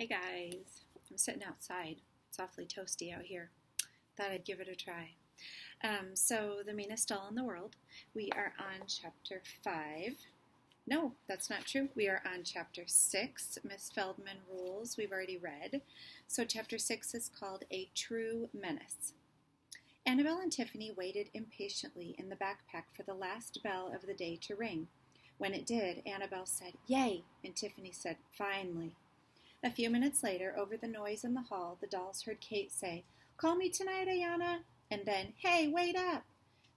Hey guys, I'm sitting outside. It's awfully toasty out here. Thought I'd give it a try. So, The Meanest Doll in the World. We are on chapter 5. No, that's not true. We are on chapter 6, Miss Feldman Rules. We've already read. So, chapter 6 is called A True Menace. Annabelle and Tiffany waited impatiently in the backpack for the last bell of the day to ring. When it did, Annabelle said, "Yay!" and Tiffany said, "Finally." A few minutes later, over the noise in the hall, the dolls heard Kate say, "Call me tonight, Ayanna," and then, "Hey, wait up!"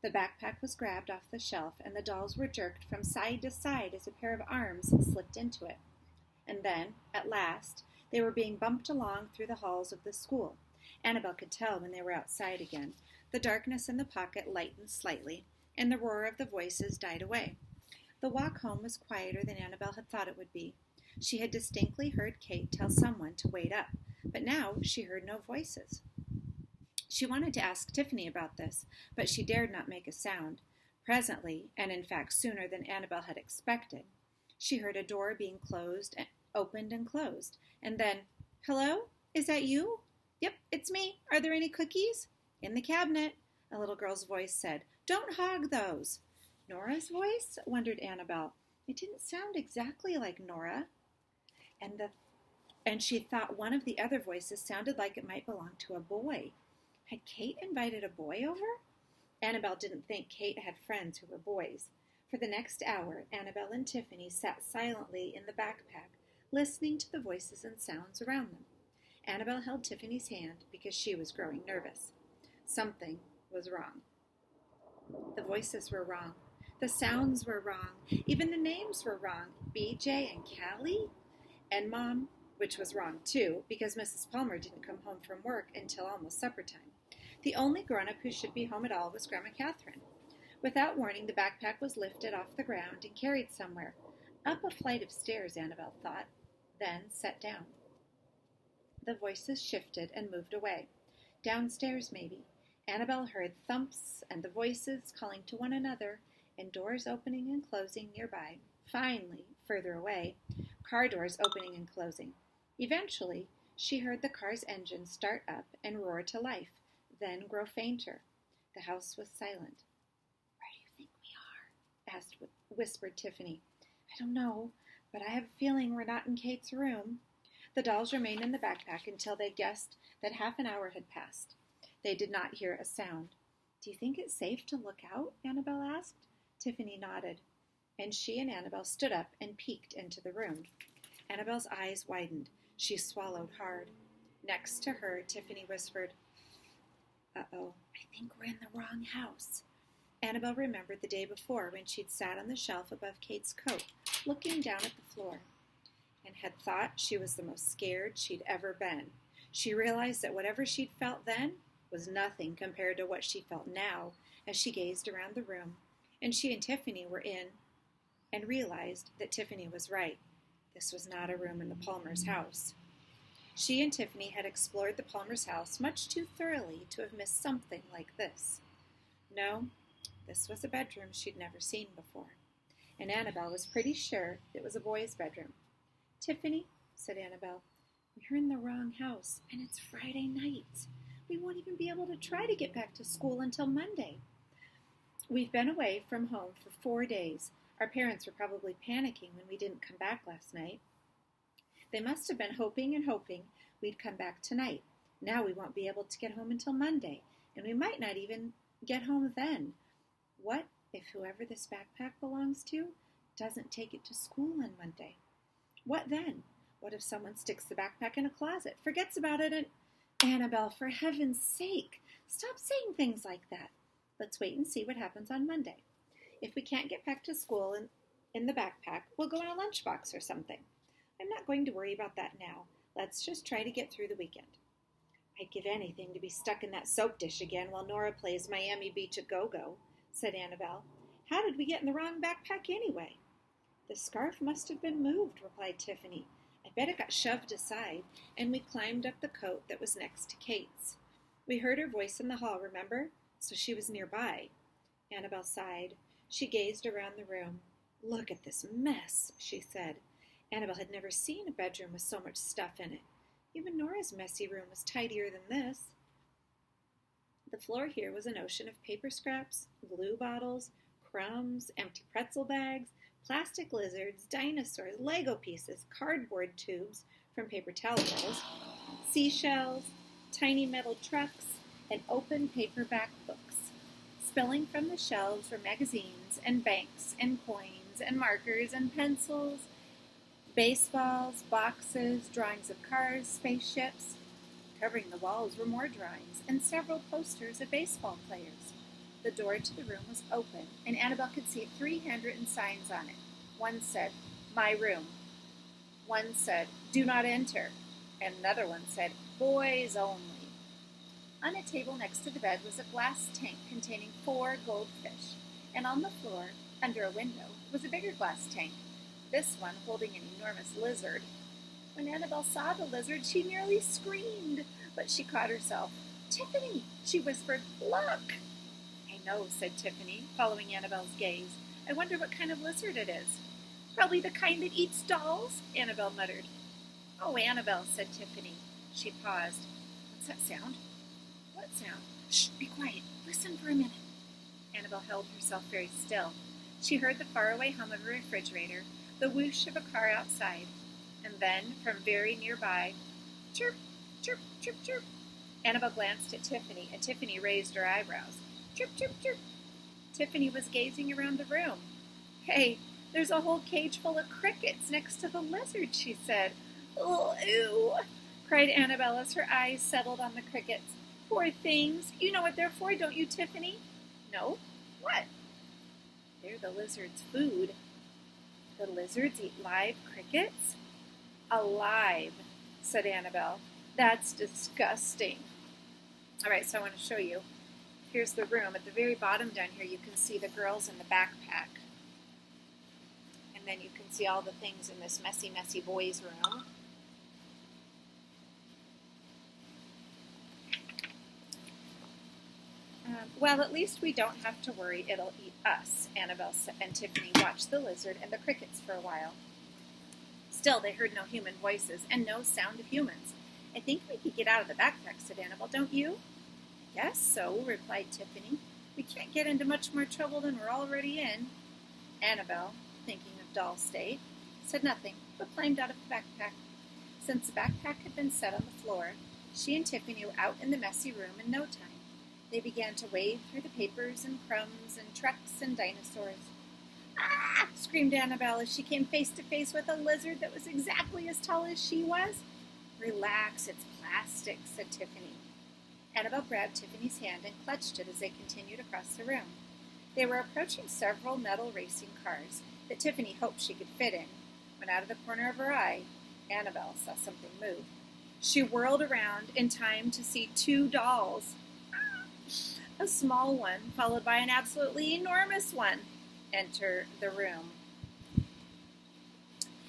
The backpack was grabbed off the shelf, and the dolls were jerked from side to side as a pair of arms slipped into it. And then, at last, they were being bumped along through the halls of the school. Annabelle could tell when they were outside again. The darkness in the pocket lightened slightly, and the roar of the voices died away. The walk home was quieter than Annabelle had thought it would be. She had distinctly heard Kate tell someone to wait up, but now she heard no voices. She wanted to ask Tiffany about this, but she dared not make a sound. Presently, and in fact sooner than Annabelle had expected, she heard a door being opened and closed, and then, "Hello? Is that you?" "Yep, it's me. Are there any cookies?" "In the cabinet," a little girl's voice said. "Don't hog those." Nora's voice? Wondered Annabelle. It didn't sound exactly like Nora. And she thought one of the other voices sounded like it might belong to a boy. Had Kate invited a boy over? Annabelle didn't think Kate had friends who were boys. For the next hour, Annabelle and Tiffany sat silently in the backpack, listening to the voices and sounds around them. Annabelle held Tiffany's hand because she was growing nervous. Something was wrong. The voices were wrong. The sounds were wrong. Even the names were wrong. BJ and Callie? And Mom, which was wrong too, because Mrs. Palmer didn't come home from work until almost supper time. The only grown-up who should be home at all was Grandma Catherine. Without warning, the backpack was lifted off the ground and carried somewhere. Up a flight of stairs, Annabelle thought, then set down. The voices shifted and moved away. Downstairs, maybe. Annabelle heard thumps and the voices calling to one another, and doors opening and closing nearby. Finally, further away, car doors opening and closing. Eventually, she heard the car's engine start up and roar to life, then grow fainter. The house was silent. "Where do you think we are?" whispered Tiffany. "I don't know, but I have a feeling we're not in Kate's room." The dolls remained in the backpack until they guessed that half an hour had passed. They did not hear a sound. "Do you think it's safe to look out?" Annabelle asked. Tiffany nodded, and she and Annabelle stood up and peeked into the room. Annabelle's eyes widened. She swallowed hard. Next to her, Tiffany whispered, "Uh-oh, I think we're in the wrong house." Annabelle remembered the day before when she'd sat on the shelf above Kate's coat, looking down at the floor, and had thought she was the most scared she'd ever been. She realized that whatever she'd felt then was nothing compared to what she felt now as she gazed around the room, and she and Tiffany were in, and realized that Tiffany was right. This was not a room in the Palmers' house. She and Tiffany had explored the Palmers' house much too thoroughly to have missed something like this. No, this was a bedroom she'd never seen before, and Annabelle was pretty sure it was a boy's bedroom. "Tiffany," said Annabelle, "we're in the wrong house, and it's Friday night. We won't even be able to try to get back to school until Monday. We've been away from home for 4 days. Our parents were probably panicking when we didn't come back last night. They must have been hoping and hoping we'd come back tonight. Now we won't be able to get home until Monday, and we might not even get home then. What if whoever this backpack belongs to doesn't take it to school on Monday? What then? What if someone sticks the backpack in a closet, forgets about it, and—" "Annabelle, for heaven's sake, stop saying things like that. Let's wait and see what happens on Monday. If we can't get back to school in the backpack, we'll go in a lunchbox or something. I'm not going to worry about that now. Let's just try to get through the weekend." "I'd give anything to be stuck in that soap dish again while Nora plays Miami Beach a go-go," said Annabelle. "How did we get in the wrong backpack anyway?" "The scarf must have been moved," replied Tiffany. "I bet it got shoved aside, and we climbed up the coat that was next to Kate's. We heard her voice in the hall, remember? So she was nearby." Annabelle sighed. She gazed around the room. "Look at this mess," she said. Annabelle had never seen a bedroom with so much stuff in it. Even Nora's messy room was tidier than this. The floor here was an ocean of paper scraps, glue bottles, crumbs, empty pretzel bags, plastic lizards, dinosaurs, Lego pieces, cardboard tubes from paper towel rolls, seashells, tiny metal trucks, and open paperback books. Spilling from the shelves were magazines and banks and coins and markers and pencils, baseballs, boxes, drawings of cars, spaceships. Covering the walls were more drawings and several posters of baseball players. The door to the room was open, and Annabelle could see 3 handwritten signs on it. One said, "My room." One said, "Do not enter." And another one said, "Boys only." On a table next to the bed was a glass tank containing 4 goldfish, and on the floor, under a window, was a bigger glass tank, this one holding an enormous lizard. When Annabelle saw the lizard, she nearly screamed, but she caught herself. "Tiffany," she whispered, "look." "I know," said Tiffany, following Annabelle's gaze. "I wonder what kind of lizard it is." "Probably the kind that eats dolls," Annabelle muttered. "Oh, Annabelle," said Tiffany. She paused. "What's that sound?" "What sound?" "Shh, be quiet. Listen for a minute." Annabelle held herself very still. She heard the faraway hum of a refrigerator, the whoosh of a car outside, and then, from very nearby, chirp, chirp, chirp, chirp. Annabelle glanced at Tiffany, and Tiffany raised her eyebrows. Chirp, chirp, chirp. Tiffany was gazing around the room. "Hey, there's a whole cage full of crickets next to the lizard," she said. "Oh, ew," cried Annabelle as her eyes settled on the crickets. "Poor things. You know what they're for, don't you, Tiffany?" "No. What?" "They're the lizard's food." "The lizards eat live crickets?" "Alive," said Annabelle. "That's disgusting." All right, so I want to show you. Here's the room. At the very bottom down here, you can see the girls in the backpack. And then you can see all the things in this messy, messy boys' room. Well, at least we don't have to worry it'll eat us, Annabelle and Tiffany watched the lizard and the crickets for a while. Still, they heard no human voices and no sound of humans. "I think we could get out of the backpack," said Annabelle. "Don't you?" "I guess so," replied Tiffany. "We can't get into much more trouble than we're already in." Annabelle, thinking of doll state, said nothing, but climbed out of the backpack. Since the backpack had been set on the floor, she and Tiffany were out in the messy room in no time. They began to wade through the papers and crumbs and trucks and dinosaurs. "Ah!" screamed Annabelle as she came face to face with a lizard that was exactly as tall as she was. "Relax, it's plastic," said Tiffany. Annabelle grabbed Tiffany's hand and clutched it as they continued across the room. They were approaching several metal racing cars that Tiffany hoped she could fit in, when out of the corner of her eye, Annabelle saw something move. She whirled around in time to see 2 dolls. A small one, followed by an absolutely enormous one, enter the room.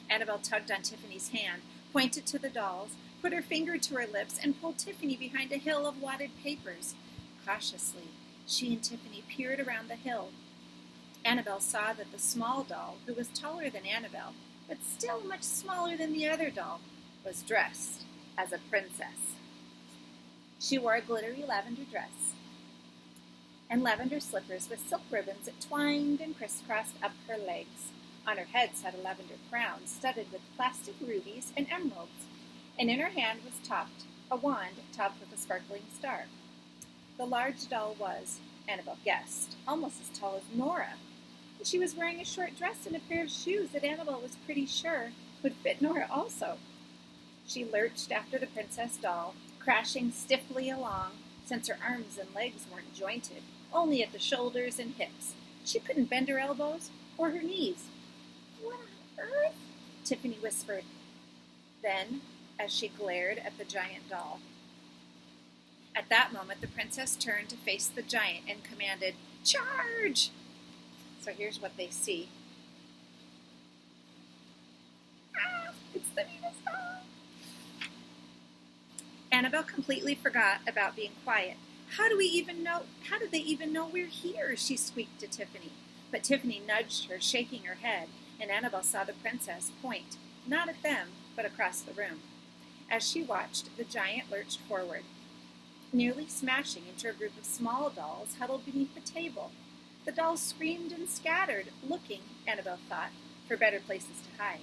Annabelle tugged on Tiffany's hand, pointed to the dolls, put her finger to her lips, and pulled Tiffany behind a hill of wadded papers. Cautiously, she and Tiffany peered around the hill. Annabelle saw that the small doll, who was taller than Annabelle, but still much smaller than the other doll, was dressed as a princess. She wore a glittery lavender dress and lavender slippers with silk ribbons that twined and crisscrossed up her legs. On her head sat a lavender crown studded with plastic rubies and emeralds, and in her hand was a wand topped with a sparkling star. The large doll was, Annabelle guessed, almost as tall as Nora, and she was wearing a short dress and a pair of shoes that Annabelle was pretty sure would fit Nora also. She lurched after the princess doll, crashing stiffly along, since her arms and legs weren't jointed, only at the shoulders and hips. She couldn't bend her elbows or her knees. "What on earth?" Tiffany whispered. Then, as she glared at the giant doll. At that moment, the princess turned to face the giant and commanded, "Charge!" So here's what they see. "Ah, it's the Meanest Doll!" Annabelle completely forgot about being quiet. How did they even know we're here?" she squeaked to Tiffany. But Tiffany nudged her, shaking her head, and Annabelle saw the princess point, not at them, but across the room. As she watched, the giant lurched forward, nearly smashing into a group of small dolls huddled beneath the table. The dolls screamed and scattered, looking, Annabelle thought, for better places to hide.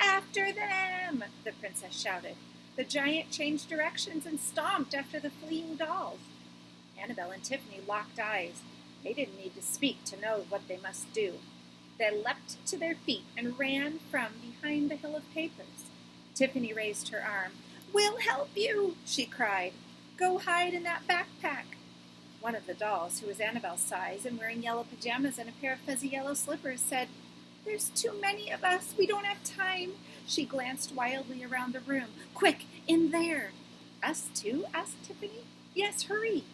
"After them!" the princess shouted. The giant changed directions and stomped after the fleeing dolls. Annabelle and Tiffany locked eyes. They didn't need to speak to know what they must do. They leapt to their feet and ran from behind the hill of papers. Tiffany raised her arm. "We'll help you," she cried. "Go hide in that backpack." One of the dolls, who was Annabelle's size and wearing yellow pajamas and a pair of fuzzy yellow slippers, said, "There's too many of us. We don't have time." She glanced wildly around the room. "Quick, in there." "Us too?" asked Tiffany. "Yes, hurry."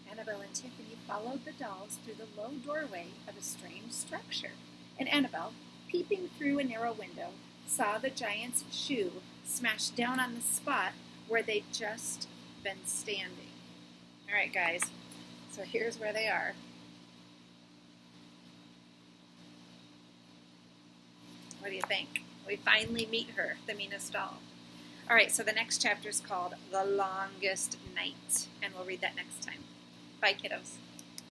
Annabelle and Tiffany followed the dolls through the low doorway of a strange structure, and Annabelle, peeping through a narrow window, saw the giant's shoe smash down on the spot where they'd just been standing. All right, guys, so here's where they are. What do you think? We finally meet her, the meanest doll. All right, so the next chapter is called The Longest Night, and we'll read that next time. Bye, kiddos.